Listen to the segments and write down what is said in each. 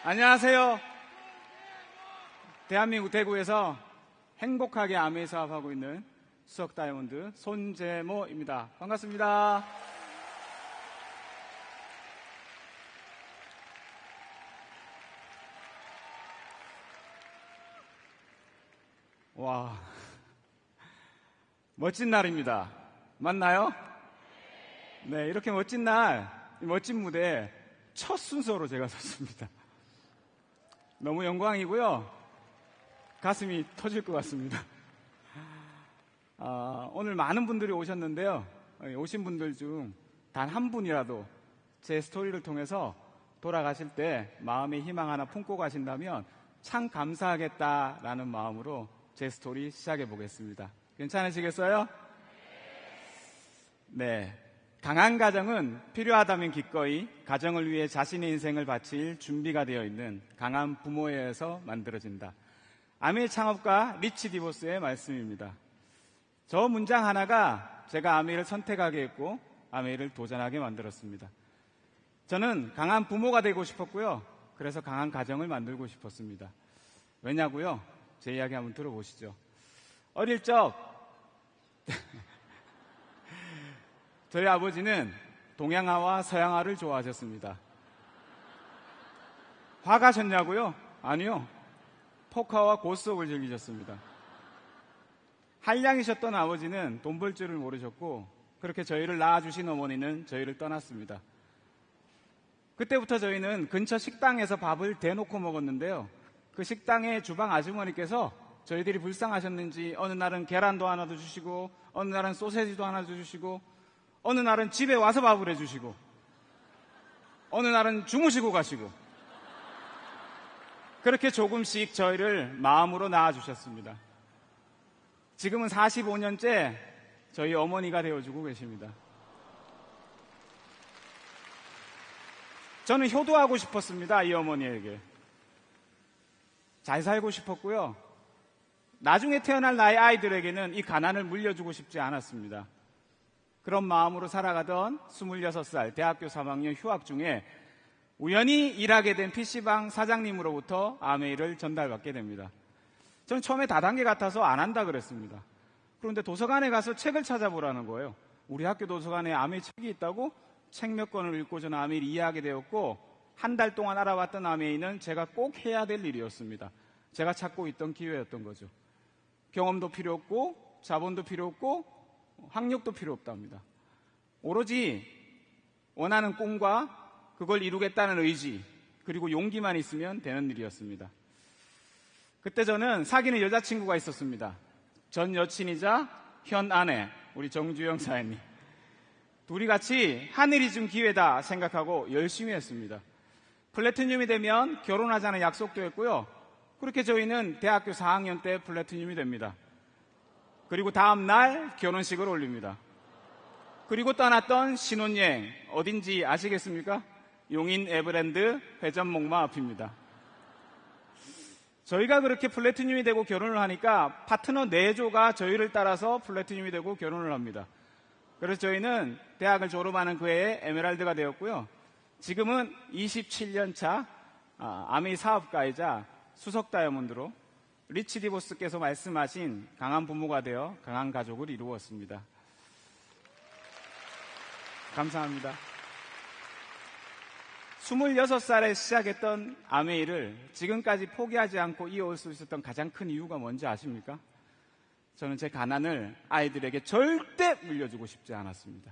안녕하세요. 대한민국 대구에서 행복하게 아메이 사업하고 있는 수석 다이아몬드 손재모입니다. 반갑습니다. 와, 멋진 날입니다. 맞나요? 네, 이렇게 멋진 날, 멋진 무대에 첫 순서로 제가 섰습니다. 너무 영광이고요. 가슴이 터질 것 같습니다. 오늘 많은 분들이 오셨는데요. 오신 분들 중 단 한 분이라도 제 스토리를 통해서 돌아가실 때 마음의 희망 하나 품고 가신다면 참 감사하겠다라는 마음으로 제 스토리 시작해 보겠습니다. 괜찮으시겠어요? 네. 강한 가정은 필요하다면 기꺼이 가정을 위해 자신의 인생을 바칠 준비가 되어 있는 강한 부모에 의해서 만들어진다. 아메이 창업가 리치 디보스의 말씀입니다. 저 문장 하나가 제가 아메이를 선택하게 했고 아메이를 도전하게 만들었습니다. 저는 강한 부모가 되고 싶었고요. 그래서 강한 가정을 만들고 싶었습니다. 왜냐고요? 제 이야기 한번 들어보시죠. 어릴 적 저희 아버지는 동양화와 서양화를 좋아하셨습니다. 화가셨냐고요? 아니요. 포카와 고스톱을 즐기셨습니다. 한량이셨던 아버지는 돈 벌 줄을 모르셨고 그렇게 저희를 낳아주신 어머니는 저희를 떠났습니다. 그때부터 저희는 근처 식당에서 밥을 대놓고 먹었는데요. 그 식당의 주방 아주머니께서 저희들이 불쌍하셨는지 어느 날은 계란도 하나 더 주시고 어느 날은 소세지도 하나 더 주시고 어느 날은 집에 와서 밥을 해주시고 어느 날은 주무시고 가시고 그렇게 조금씩 저희를 마음으로 낳아주셨습니다. 지금은 45년째 저희 어머니가 되어주고 계십니다. 저는 효도하고 싶었습니다. 이 어머니에게. 잘 살고 싶었고요. 나중에 태어날 나의 아이들에게는 이 가난을 물려주고 싶지 않았습니다. 그런 마음으로 살아가던 26살 대학교 3학년 휴학 중에 우연히 일하게 된 PC방 사장님으로부터 아메이를 전달받게 됩니다. 저는 처음에 다단계 같아서 안 한다 그랬습니다. 그런데 도서관에 가서 책을 찾아보라는 거예요. 우리 학교 도서관에 아메이 책이 있다고 책 몇 권을 읽고 저는 아메이를 이해하게 되었고 한 달 동안 알아봤던 아메이는 제가 꼭 해야 될 일이었습니다. 제가 찾고 있던 기회였던 거죠. 경험도 필요 없고 자본도 필요 없고 학력도 필요 없답니다. 오로지 원하는 꿈과 그걸 이루겠다는 의지 그리고 용기만 있으면 되는 일이었습니다. 그때 저는 사귀는 여자친구가 있었습니다. 전 여친이자 현 아내 우리 정주영 사장님. 둘이 같이 하늘이 준 기회다 생각하고 열심히 했습니다. 플래티늄이 되면 결혼하자는 약속도 했고요. 그렇게 저희는 대학교 4학년 때 플래티늄이 됩니다. 그리고 다음 날 결혼식을 올립니다. 그리고 떠났던 신혼여행 어딘지 아시겠습니까? 용인 에버랜드 회전목마 앞입니다. 저희가 그렇게 플래티늄이 되고 결혼을 하니까 파트너 4조가 저희를 따라서 플래티늄이 되고 결혼을 합니다. 그래서 저희는 대학을 졸업하는 그 해에 에메랄드가 되었고요. 지금은 27년 차 아메이 사업가이자 수석 다이아몬드로 리치 디보스께서 말씀하신 강한 부모가 되어 강한 가족을 이루었습니다. 감사합니다. 26살에 시작했던 아메이를 지금까지 포기하지 않고 이어올 수 있었던 가장 큰 이유가 뭔지 아십니까? 저는 제 가난을 아이들에게 절대 물려주고 싶지 않았습니다.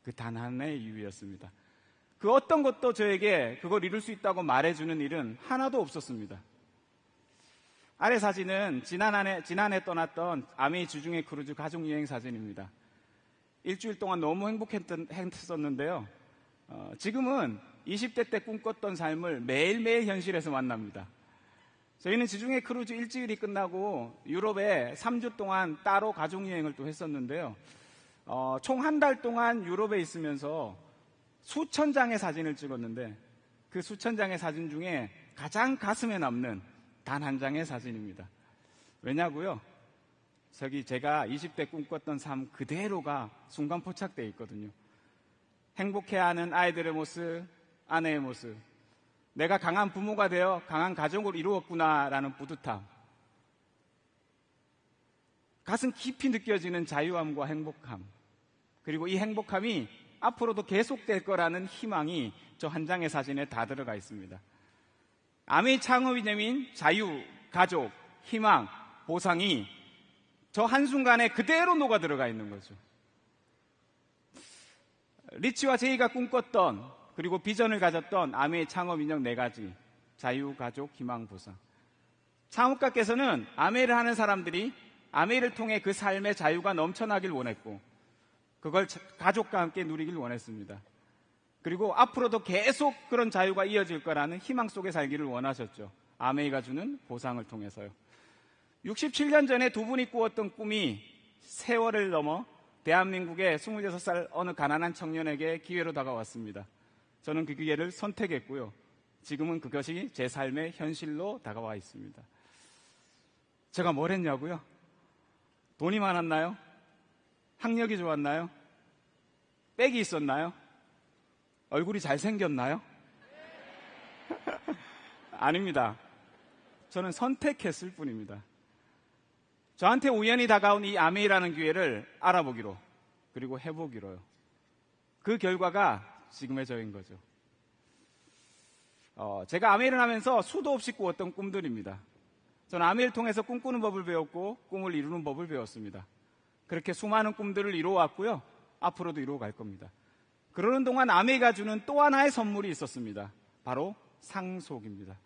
그 단 하나의 이유였습니다. 그 어떤 것도 저에게 그걸 이룰 수 있다고 말해주는 일은 하나도 없었습니다. 아래 사진은 지난해 떠났던 아메이 주중의 크루즈 가족여행 사진입니다. 일주일 동안 너무 행복했었는데요. 지금은 20대 때 꿈꿨던 삶을 매일매일 현실에서 만납니다. 저희는 지중해 크루즈 일주일이 끝나고 유럽에 3주 동안 따로 가족여행을 또 했었는데요. 총 한 달 동안 유럽에 있으면서 수천 장의 사진을 찍었는데 그 수천 장의 사진 중에 가장 가슴에 남는 단 한 장의 사진입니다. 왜냐고요? 저기 제가 20대 꿈꿨던 삶 그대로가 순간 포착되어 있거든요. 행복해하는 아이들의 모습, 아내의 모습, 내가 강한 부모가 되어 강한 가족을 이루었구나라는 뿌듯함, 가슴 깊이 느껴지는 자유함과 행복함, 그리고 이 행복함이 앞으로도 계속될 거라는 희망이 저 한 장의 사진에 다 들어가 있습니다. 아메이 창업 이념인 자유, 가족, 희망, 보상이 저 한순간에 그대로 녹아 들어가 있는 거죠. 리치와 제이가 꿈꿨던, 그리고 비전을 가졌던 아메이 창업 인형 4가지, 자유, 가족, 희망, 보상. 창업가께서는 아메이를 하는 사람들이 아메이를 통해 그 삶의 자유가 넘쳐나길 원했고, 그걸 가족과 함께 누리길 원했습니다. 그리고 앞으로도 계속 그런 자유가 이어질 거라는 희망 속에 살기를 원하셨죠. 아메이가 주는 보상을 통해서요. 67년 전에 두 분이 꾸었던 꿈이 세월을 넘어 대한민국의 26살 어느 가난한 청년에게 기회로 다가왔습니다. 저는 그 기회를 선택했고요. 지금은 그것이 제 삶의 현실로 다가와 있습니다. 제가 뭘 했냐고요? 돈이 많았나요? 학력이 좋았나요? 빽이 있었나요? 얼굴이 잘생겼나요? 아닙니다. 저는 선택했을 뿐입니다. 저한테 우연히 다가온 이 아메이라는 기회를 알아보기로, 그리고 해보기로요. 그 결과가 지금의 저인 거죠. 제가 아메이를 하면서 수도 없이 꾸었던 꿈들입니다. 저는 아메이를 통해서 꿈꾸는 법을 배웠고 꿈을 이루는 법을 배웠습니다. 그렇게 수많은 꿈들을 이루어왔고요. 앞으로도 이루어갈 겁니다. 그러는 동안 아메이가 주는 또 하나의 선물이 있었습니다. 바로 상속입니다.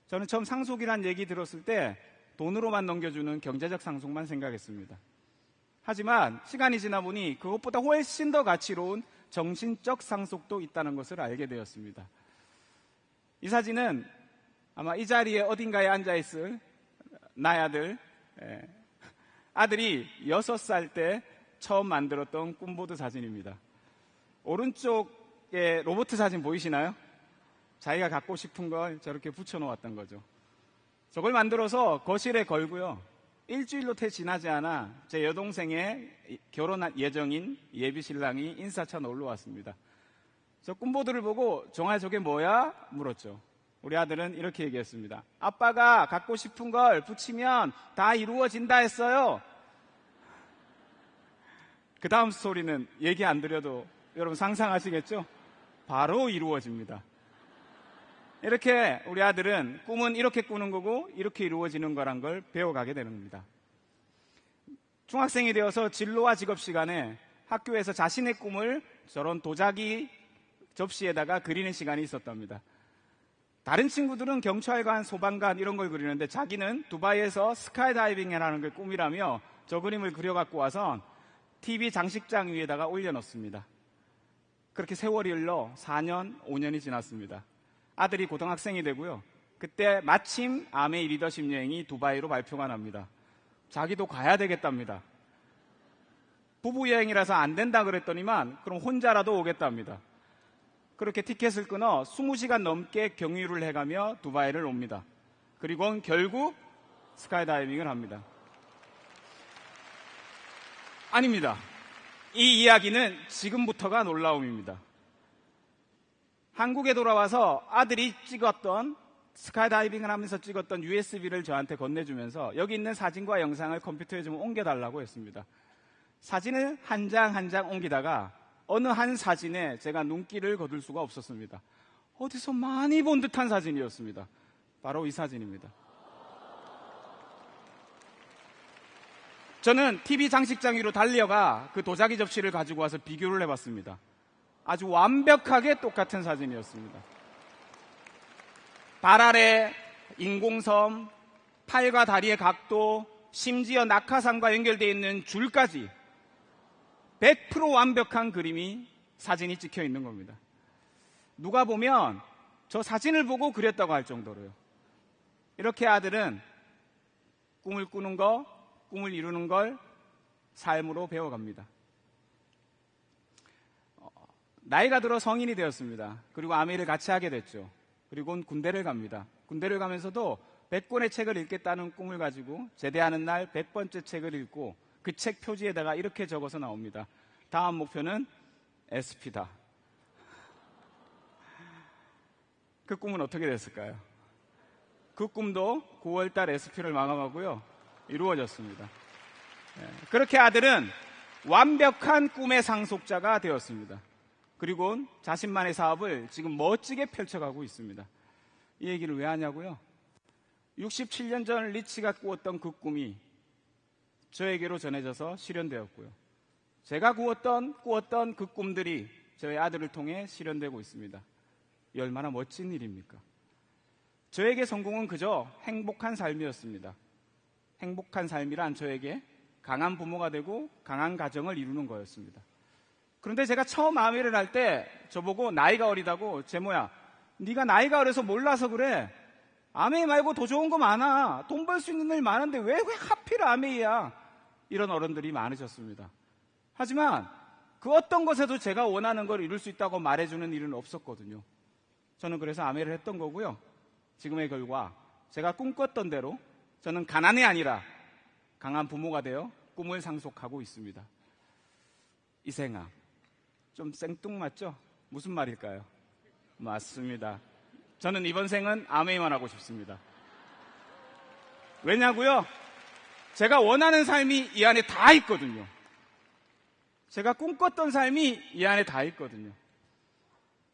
저는 처음 상속이란 얘기 들었을 때 돈으로만 넘겨주는 경제적 상속만 생각했습니다. 하지만 시간이 지나 보니 그것보다 훨씬 더 가치로운 정신적 상속도 있다는 것을 알게 되었습니다. 이 사진은 아마 이 자리에 어딘가에 앉아있을 나의 아들이 6살 때 처음 만들었던 꿈보드 사진입니다. 오른쪽에 로봇 사진 보이시나요? 자기가 갖고 싶은 걸 저렇게 붙여놓았던 거죠. 저걸 만들어서 거실에 걸고요. 일주일로 채 지나지 않아 제 여동생의 결혼 예정인 예비 신랑이 인사차 놀러 왔습니다. 저 꿈보드를 보고 정아 저게 뭐야? 물었죠. 우리 아들은 이렇게 얘기했습니다. 아빠가 갖고 싶은 걸 붙이면 다 이루어진다 했어요. 그 다음 스토리는 얘기 안 드려도 여러분 상상하시겠죠? 바로 이루어집니다. 이렇게 우리 아들은 꿈은 이렇게 꾸는 거고 이렇게 이루어지는 거란 걸 배워가게 되는 겁니다. 중학생이 되어서 진로와 직업 시간에 학교에서 자신의 꿈을 저런 도자기 접시에다가 그리는 시간이 있었답니다. 다른 친구들은 경찰관, 소방관 이런 걸 그리는데 자기는 두바이에서 스카이다이빙이라는 게 꿈이라며 저 그림을 그려갖고 와서 TV 장식장 위에다가 올려놓습니다. 그렇게 세월이 흘러 4년, 5년이 지났습니다. 아들이 고등학생이 되고요. 그때 마침 아메이 리더십 여행이 두바이로 발표가 납니다. 자기도 가야 되겠답니다. 부부 여행이라서 안 된다 그랬더니만 그럼 혼자라도 오겠답니다. 그렇게 티켓을 끊어 20시간 넘게 경유를 해가며 두바이를 옵니다. 그리고 결국 스카이다이빙을 합니다. 아닙니다. 이 이야기는 지금부터가 놀라움입니다. 한국에 돌아와서 아들이 찍었던 스카이다이빙을 하면서 찍었던 USB를 저한테 건네주면서 여기 있는 사진과 영상을 컴퓨터에 좀 옮겨달라고 했습니다. 사진을 한 장 한 장 옮기다가 어느 한 사진에 제가 눈길을 거둘 수가 없었습니다. 어디서 많이 본 듯한 사진이었습니다. 바로 이 사진입니다. 저는 TV 장식장 위로 달려가 그 도자기 접시를 가지고 와서 비교를 해봤습니다. 아주 완벽하게 똑같은 사진이었습니다. 발 아래 인공섬, 팔과 다리의 각도, 심지어 낙하산과 연결되어 있는 줄까지 100% 완벽한 그림이 사진이 찍혀 있는 겁니다. 누가 보면 저 사진을 보고 그렸다고 할 정도로요. 이렇게 아들은 꿈을 꾸는 거, 꿈을 이루는 걸 삶으로 배워갑니다. 나이가 들어 성인이 되었습니다. 그리고 아메이를 같이 하게 됐죠. 그리고 군대를 갑니다. 군대를 가면서도 100권의 책을 읽겠다는 꿈을 가지고 제대하는 날 100번째 책을 읽고 그 책 표지에다가 이렇게 적어서 나옵니다. 다음 목표는 SP다. 그 꿈은 어떻게 됐을까요? 그 꿈도 9월달 SP를 마감하고요, 이루어졌습니다. 그렇게 아들은 완벽한 꿈의 상속자가 되었습니다. 그리고 자신만의 사업을 지금 멋지게 펼쳐가고 있습니다. 이 얘기를 왜 하냐고요? 67년 전 리치가 꾸었던 그 꿈이 저에게로 전해져서 실현되었고요. 제가 꾸었던 그 꿈들이 저희 아들을 통해 실현되고 있습니다. 이 얼마나 멋진 일입니까? 저에게 성공은 그저 행복한 삶이었습니다. 행복한 삶이란 저에게 강한 부모가 되고 강한 가정을 이루는 거였습니다. 그런데 제가 처음 아메를 할 때 저보고 나이가 어리다고, 제모야, 네가 나이가 어려서 몰라서 그래. 아메이 말고 더 좋은 거 많아. 돈 벌 수 있는 일 많은데 왜 하필 아메이야. 이런 어른들이 많으셨습니다. 하지만 그 어떤 것에도 제가 원하는 걸 이룰 수 있다고 말해주는 일은 없었거든요. 저는 그래서 아메를 했던 거고요. 지금의 결과, 제가 꿈꿨던 대로 저는 가난이 아니라 강한 부모가 되어 꿈을 상속하고 있습니다. 이생아, 좀 생뚱맞죠? 무슨 말일까요? 맞습니다. 저는 이번 생은 아메이만 하고 싶습니다. 왜냐고요? 제가 원하는 삶이 이 안에 다 있거든요. 제가 꿈꿨던 삶이 이 안에 다 있거든요.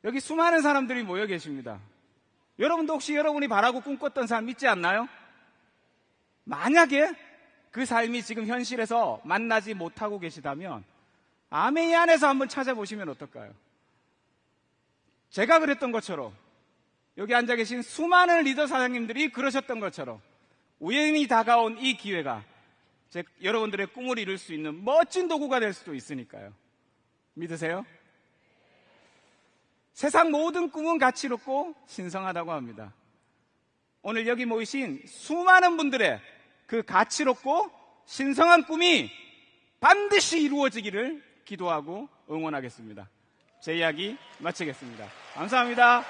여기 수많은 사람들이 모여 계십니다. 여러분도 혹시 여러분이 바라고 꿈꿨던 삶 있지 않나요? 만약에 그 삶이 지금 현실에서 만나지 못하고 계시다면 아메이 안에서 한번 찾아보시면 어떨까요? 제가 그랬던 것처럼, 여기 앉아 계신 수많은 리더 사장님들이 그러셨던 것처럼 우연히 다가온 이 기회가 여러분들의 꿈을 이룰 수 있는 멋진 도구가 될 수도 있으니까요. 믿으세요? 세상 모든 꿈은 가치롭고 신성하다고 합니다. 오늘 여기 모이신 수많은 분들의 그 가치롭고 신성한 꿈이 반드시 이루어지기를 기도하고 응원하겠습니다. 제 이야기 마치겠습니다. 감사합니다.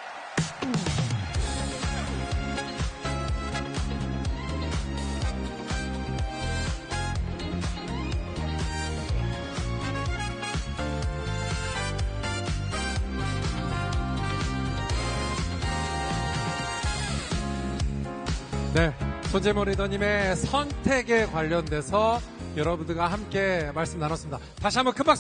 네, 손재모 리더님의 선택에 관련돼서 여러분들과 함께 말씀 나눴습니다. 다시 한번 큰 박수.